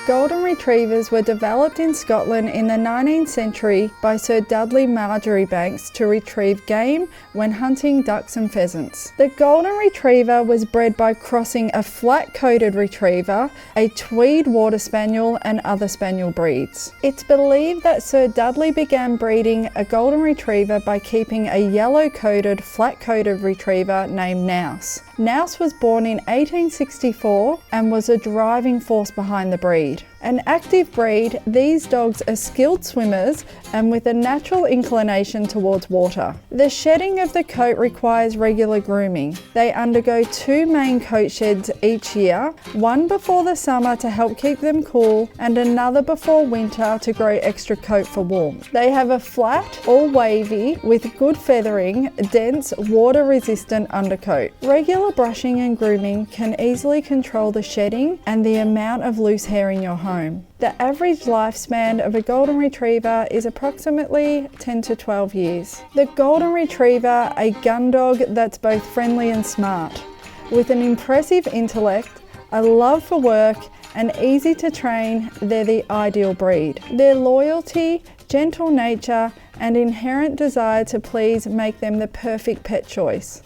Golden Retrievers were developed in Scotland in the 19th century by Sir Dudley Marjoribanks to retrieve game when hunting ducks and pheasants. The Golden Retriever was bred by crossing a flat-coated Retriever, a Tweed Water Spaniel and other Spaniel breeds. It's believed that Sir Dudley began breeding a Golden Retriever by keeping a yellow-coated, flat-coated Retriever named Nouse. Nouse was born in 1864 and was a driving force behind the breed. An active breed, these dogs are skilled swimmers and with a natural inclination towards water. The shedding of the coat requires regular grooming. They undergo 2 main coat sheds each year, one before the summer to help keep them cool and another before winter to grow extra coat for warmth. They have a flat or wavy with good feathering, dense, water-resistant undercoat. Regular brushing and grooming can easily control the shedding and the amount of loose hair in your home. The average lifespan of a Golden Retriever is approximately 10 to 12 years. The Golden Retriever, a gun dog that's both friendly and smart. With an impressive intellect, a love for work, and easy to train, they're the ideal breed. Their loyalty, gentle nature, and inherent desire to please make them the perfect pet choice.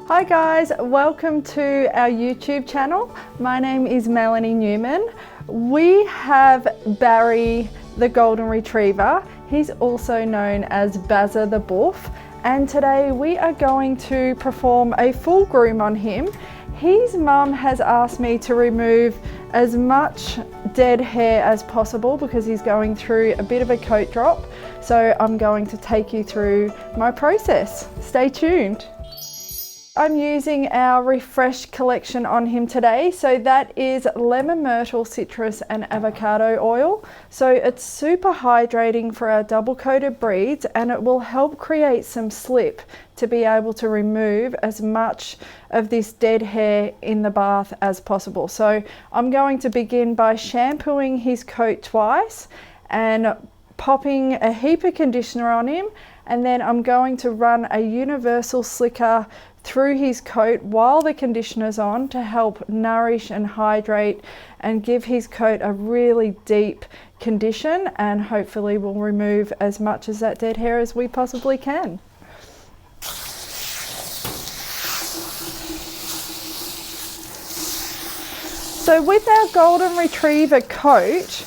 Hi guys, welcome to our YouTube channel. My name is Melanie Newman. We have Barry the Golden Retriever. He's also known as Bazza the Buff, and today we are going to perform a full groom on him. His mum has asked me to remove as much dead hair as possible because he's going through a bit of a coat drop. So I'm going to take you through my process. Stay tuned. I'm using our Refresh collection on him today. So that is lemon myrtle, citrus and avocado oil. So it's super hydrating for our double coated breeds and it will help create some slip to be able to remove as much of this dead hair in the bath as possible. So I'm going to begin by shampooing his coat twice and popping a heap of conditioner on him, and then I'm going to run a universal slicker through his coat while the conditioner's on to help nourish and hydrate and give his coat a really deep condition, and hopefully we'll remove as much of that dead hair as we possibly can. So with our Golden Retriever coat,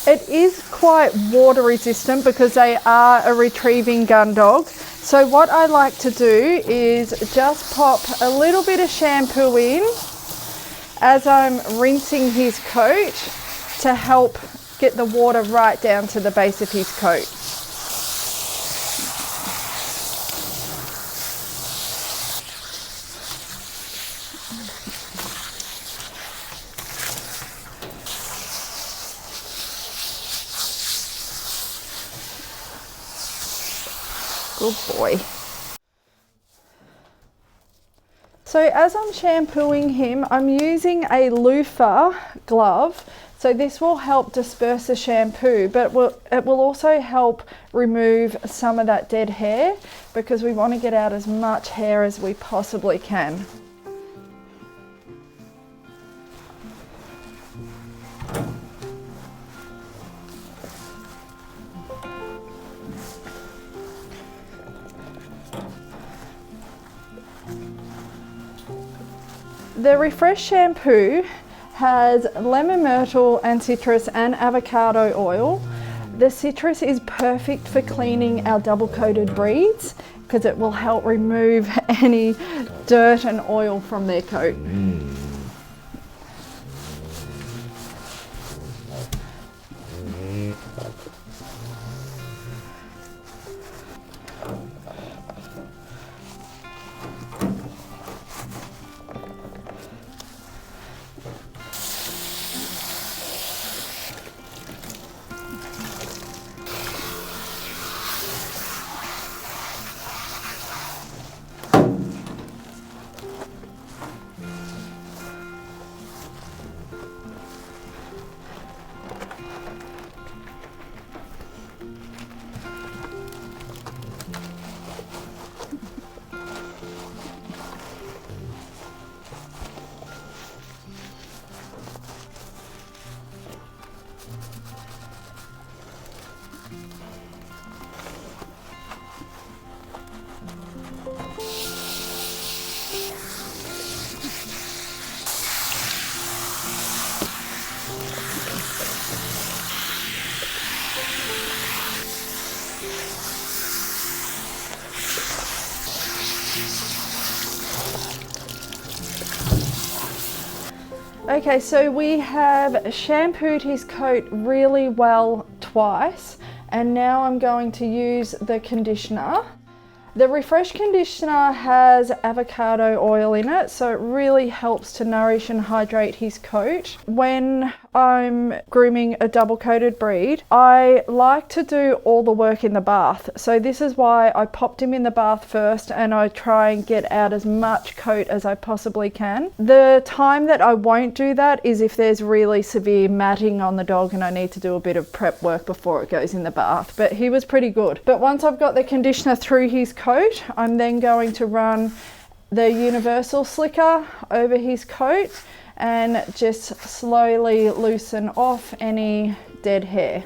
it is quite water resistant because they are a retrieving gun dog. So what I like to do is just pop a little bit of shampoo in as I'm rinsing his coat to help get the water right down to the base of his coat. Good boy. So as I'm shampooing him, I'm using a loofah glove. So this will help disperse the shampoo, but it will also help remove some of that dead hair because we want to get out as much hair as we possibly can. The Refresh shampoo has lemon myrtle and citrus and avocado oil. The citrus is perfect for cleaning our double coated breeds because it will help remove any dirt and oil from their coat. Okay, so we have shampooed his coat really well twice, and now I'm going to use the conditioner. The Refresh conditioner has avocado oil in it, so it really helps to nourish and hydrate his coat. When I'm grooming a double coated breed, I like to do all the work in the bath. So this is why I popped him in the bath first, and I try and get out as much coat as I possibly can. The time that I won't do that is if there's really severe matting on the dog and I need to do a bit of prep work before it goes in the bath. But he was pretty good. But once I've got the conditioner through his coat, I'm then going to run the universal slicker over his coat and just slowly loosen off any dead hair.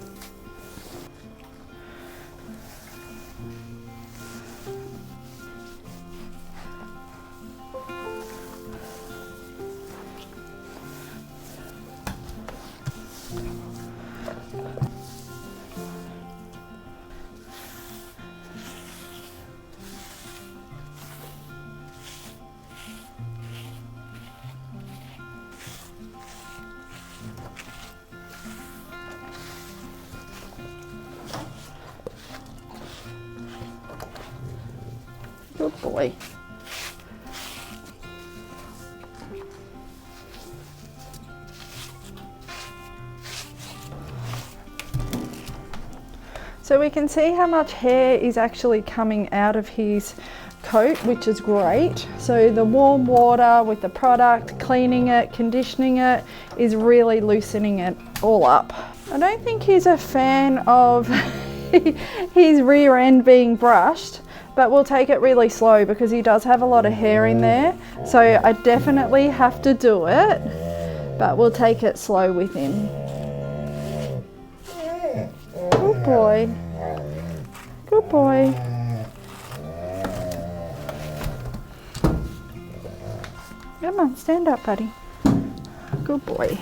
Good boy. So we can see how much hair is actually coming out of his coat, which is great. So the warm water with the product, cleaning it, conditioning it, is really loosening it all up. I don't think he's a fan of his rear end being brushed, but we'll take it really slow because he does have a lot of hair in there. So I definitely have to do it, but we'll take it slow with him. Good boy. Good boy. Come on, stand up, buddy. Good boy.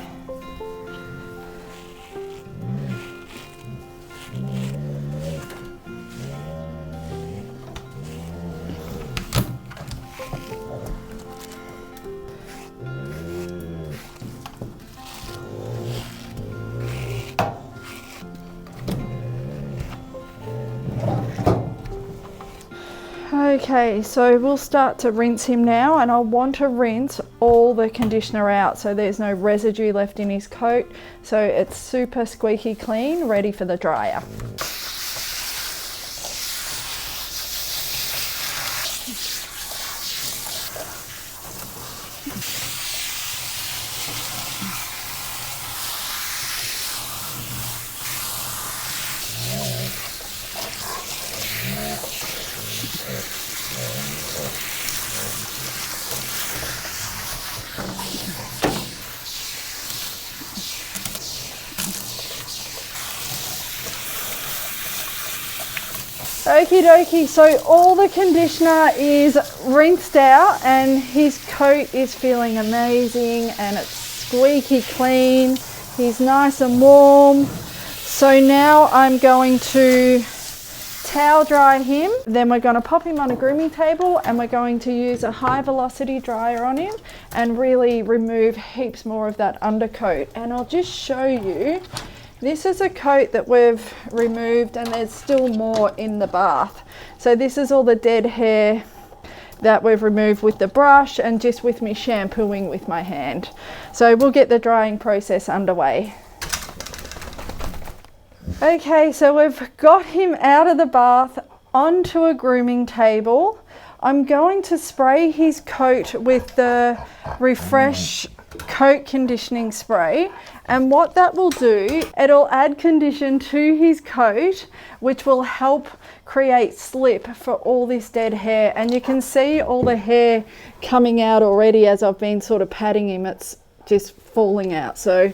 Okay, so we'll start to rinse him now, and I want to rinse all the conditioner out so there's no residue left in his coat, so it's super squeaky clean, ready for the dryer. Okie dokie, so all the conditioner is rinsed out and his coat is feeling amazing and it's squeaky clean. He's nice and warm. So now I'm going to towel dry him. Then we're going to pop him on a grooming table and we're going to use a high velocity dryer on him and really remove heaps more of that undercoat. And I'll just show you. This is a coat that we've removed and there's still more in the bath. So this is all the dead hair that we've removed with the brush and just with me shampooing with my hand. So we'll get the drying process underway. Okay, so we've got him out of the bath onto a grooming table. I'm going to spray his coat with the Refresh coat conditioning spray, and what that will do, it'll add condition to his coat, which will help create slip for all this dead hair. And you can see all the hair coming out already as I've been sort of patting him. It's just falling out. So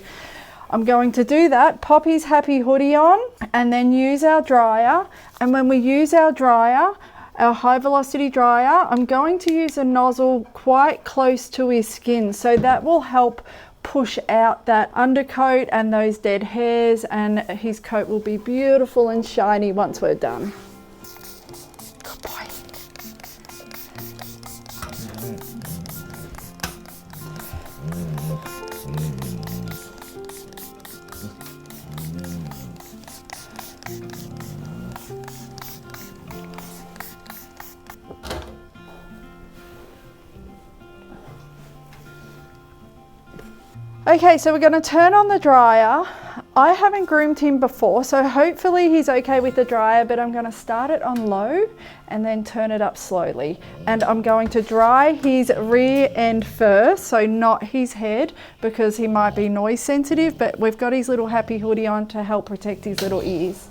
I'm going to do that, pop his happy hoodie on, and then use our dryer. And when we use our dryer, our high velocity dryer, I'm going to use a nozzle quite close to his skin, so that will help push out that undercoat and those dead hairs, and his coat will be beautiful and shiny once we're done. Good boy. Okay, so we're going to turn on the dryer. I haven't groomed him before, so hopefully he's okay with the dryer, but I'm going to start it on low and then turn it up slowly. And I'm going to dry his rear end first, so not his head, because he might be noise sensitive, but we've got his little happy hoodie on to help protect his little ears.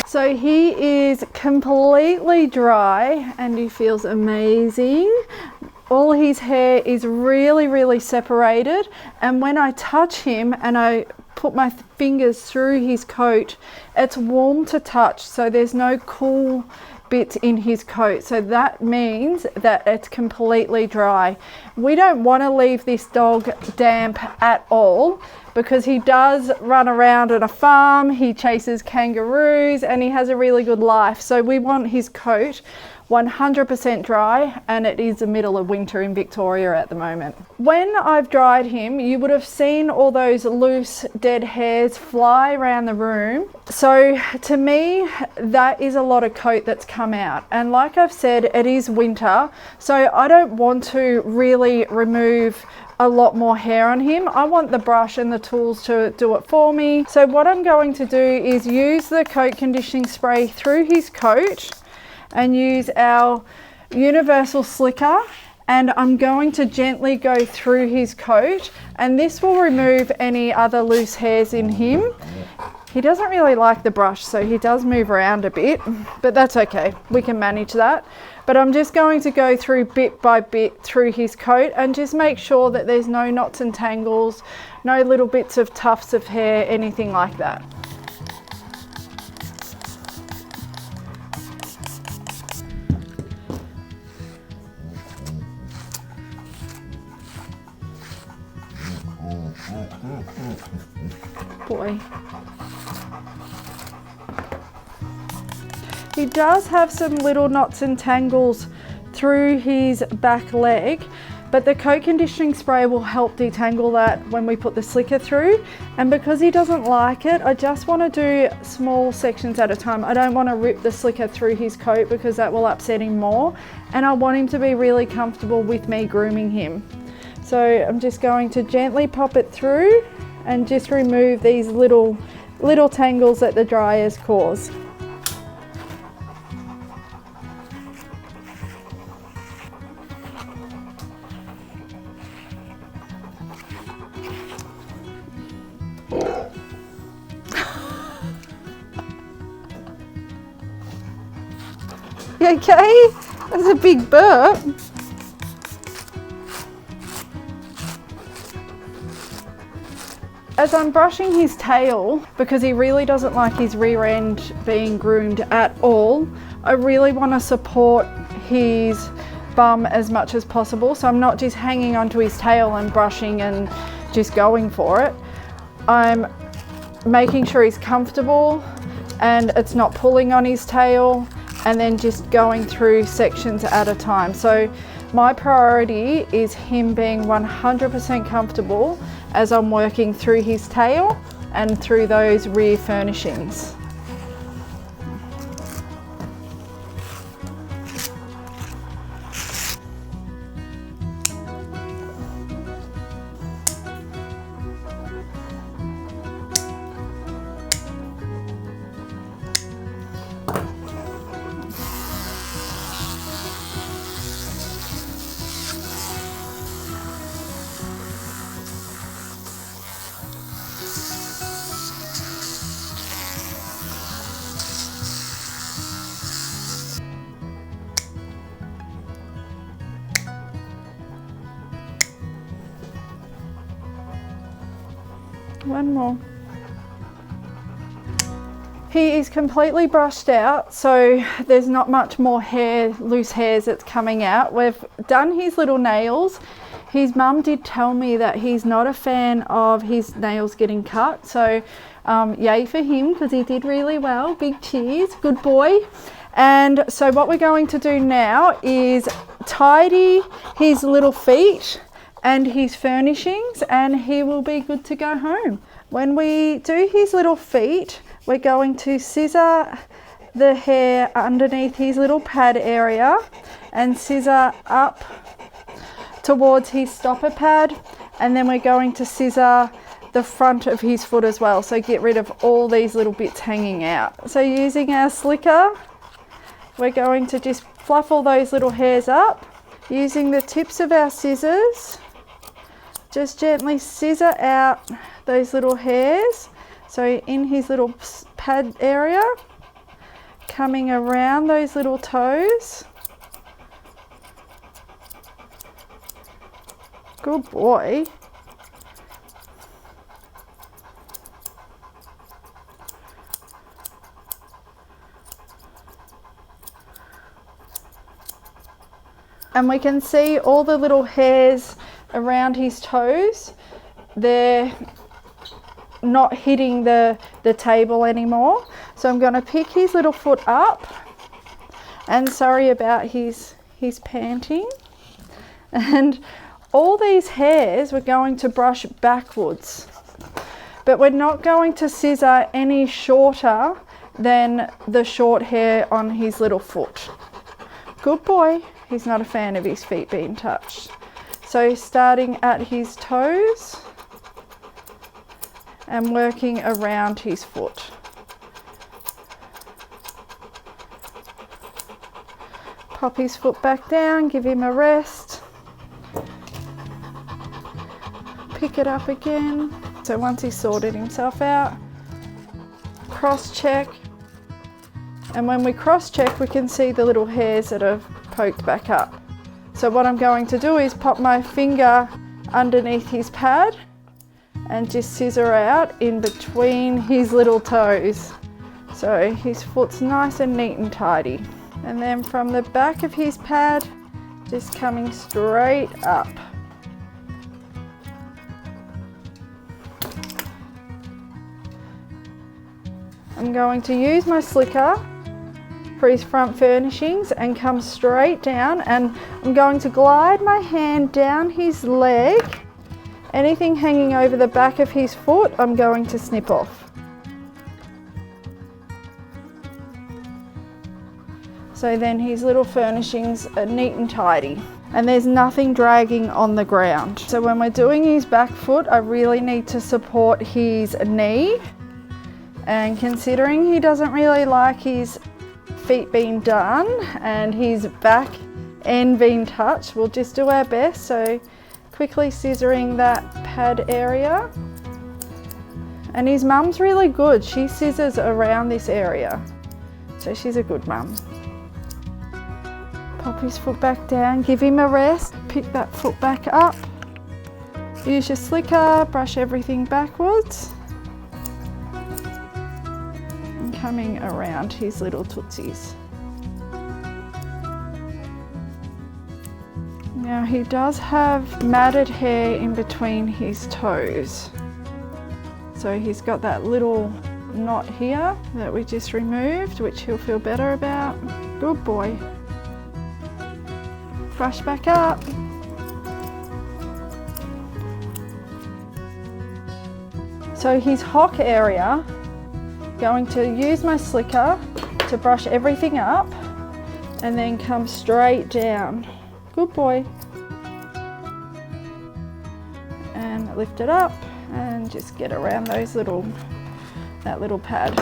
So he is completely dry and he feels amazing. All his hair is really separated, and when I touch him and I put my fingers through his coat, it's warm to touch, so there's no cool bits in his coat, so that means that it's completely dry. We don't want to leave this dog damp at all, because he does run around on a farm, he chases kangaroos, and he has a really good life. So we want his coat 100% dry, and it is the middle of winter in Victoria at the moment. When I've dried him, you would have seen all those loose dead hairs fly around the room. So to me, that is a lot of coat that's come out. And like I've said, it is winter, so I don't want to really remove a lot more hair on him. I want the brush and the tools to do it for me. So what I'm going to do is use the coat conditioning spray through his coat and use our universal slicker, and I'm going to gently go through his coat, and this will remove any other loose hairs in him. He doesn't really like the brush, so he does move around a bit, but that's okay, we can manage that. But I'm just going to go through bit by bit through his coat and just make sure that there's no knots and tangles, no little bits of tufts of hair, anything like that. Boy. He does have some little knots and tangles through his back leg, but the coat conditioning spray will help detangle that when we put the slicker through. And because he doesn't like it, I just want to do small sections at a time. I don't want to rip the slicker through his coat because that will upset him more. And I want him to be really comfortable with me grooming him. So I'm just going to gently pop it through and just remove these little tangles that the dryers cause. You okay? That's a big burp. As I'm brushing his tail, because he really doesn't like his rear end being groomed at all, I really want to support his bum as much as possible. So I'm not just hanging onto his tail and brushing and just going for it. I'm making sure he's comfortable and it's not pulling on his tail, and then just going through sections at a time. So my priority is him being 100% comfortable as I'm working through his tail and through those rear furnishings. One more. He is completely brushed out, so there's not much more hair, loose hairs that's coming out. We've done his little nails. His mum did tell me that he's not a fan of his nails getting cut, so yay for him because he did really well. Big cheers, good boy. And so what we're going to do now is tidy his little feet and his furnishings, and he will be good to go home. When we do his little feet, we're going to scissor the hair underneath his little pad area and scissor up towards his stopper pad, and then we're going to scissor the front of his foot as well, so get rid of all these little bits hanging out. So using our slicker, we're going to just fluff all those little hairs up. Using the tips of our scissors, just gently scissor out those little hairs. So in his little pad area, coming around those little toes. Good boy. And we can see all the little hairs around his toes. They're not hitting the table anymore. So I'm going to pick his little foot up, and sorry about his panting. And all these hairs we're going to brush backwards, but we're not going to scissor any shorter than the short hair on his little foot. Good boy. He's not a fan of his feet being touched. So starting at his toes and working around his foot. Pop his foot back down, give him a rest. Pick it up again. So once he's sorted himself out, cross check. And when we cross check, we can see the little hairs that have poked back up. So what I'm going to do is pop my finger underneath his pad and just scissor out in between his little toes. So his foot's nice and neat and tidy. And then from the back of his pad, just coming straight up. I'm going to use my slicker for his front furnishings and come straight down, and I'm going to glide my hand down his leg. Anything hanging over the back of his foot, I'm going to snip off. So then his little furnishings are neat and tidy. And there's nothing dragging on the ground. So when we're doing his back foot, I really need to support his knee. And considering he doesn't really like his feet being done and his back end being touched, we'll just do our best. So quickly scissoring that pad area. And his mum's really good. She scissors around this area. So she's a good mum. Pop his foot back down, give him a rest, pick that foot back up. Use your slicker, brush everything backwards. And coming around his little tootsies. Now he does have matted hair in between his toes. So he's got that little knot here that we just removed, which he'll feel better about. Good boy. Brush back up. So his hock area, going to use my slicker to brush everything up and then come straight down. Good boy. And lift it up and just get around those that little pad.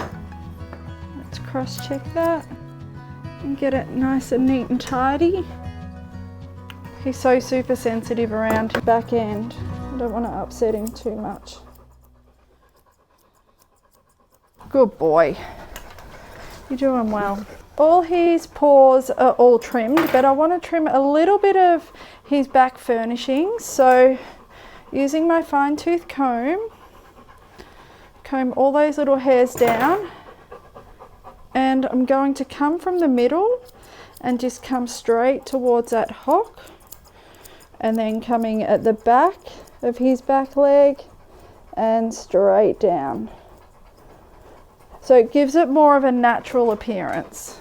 Let's cross check that and get it nice and neat and tidy. He's so super sensitive around his back end. I don't want to upset him too much. Good boy. You're doing well. All his paws are all trimmed, but I want to trim a little bit of his back furnishings. So using my fine tooth comb all those little hairs down, and I'm going to come from the middle and just come straight towards that hock. And then coming at the back of his back leg and straight down. So it gives it more of a natural appearance.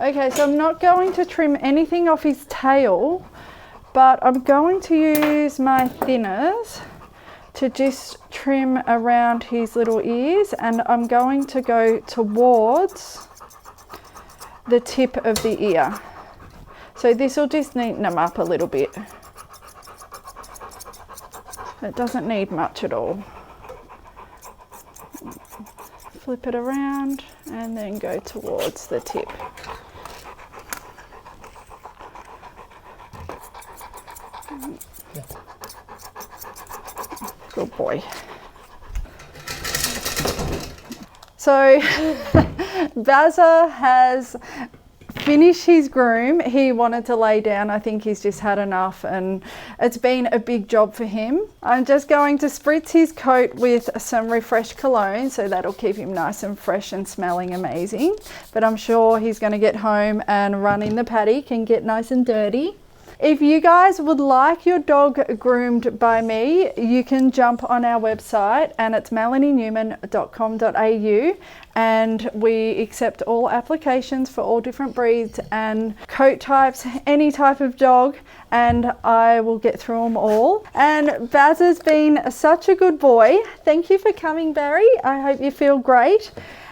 Okay, so I'm not going to trim anything off his tail, but I'm going to use my thinners to just trim around his little ears, and I'm going to go towards the tip of the ear. So this will just neaten them up a little bit. It doesn't need much at all. Flip it around and then go towards the tip. Good boy. So Bazza has finished his groom. He wanted to lay down. I think he's just had enough and it's been a big job for him. I'm just going to spritz his coat with some refreshed cologne, so that'll keep him nice and fresh and smelling amazing. But I'm sure he's going to get home and run in the paddock and get nice and dirty. If you guys would like your dog groomed by me, you can jump on our website, and it's melanienewman.com.au, and we accept all applications for all different breeds and coat types, any type of dog, and I will get through them all. And Baz has been such a good boy. Thank you for coming, Barry. I hope you feel great.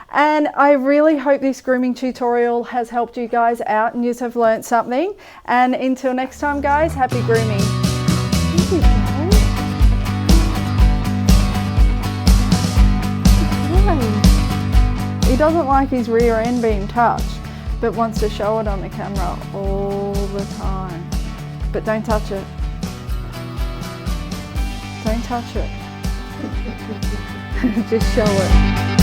And I really hope this grooming tutorial has helped you guys out and you have learnt something. And until next time, guys, happy grooming. Thank you, He doesn't like his rear end being touched, but wants to show it on the camera all the time. But don't touch it. Don't touch it. Just show it.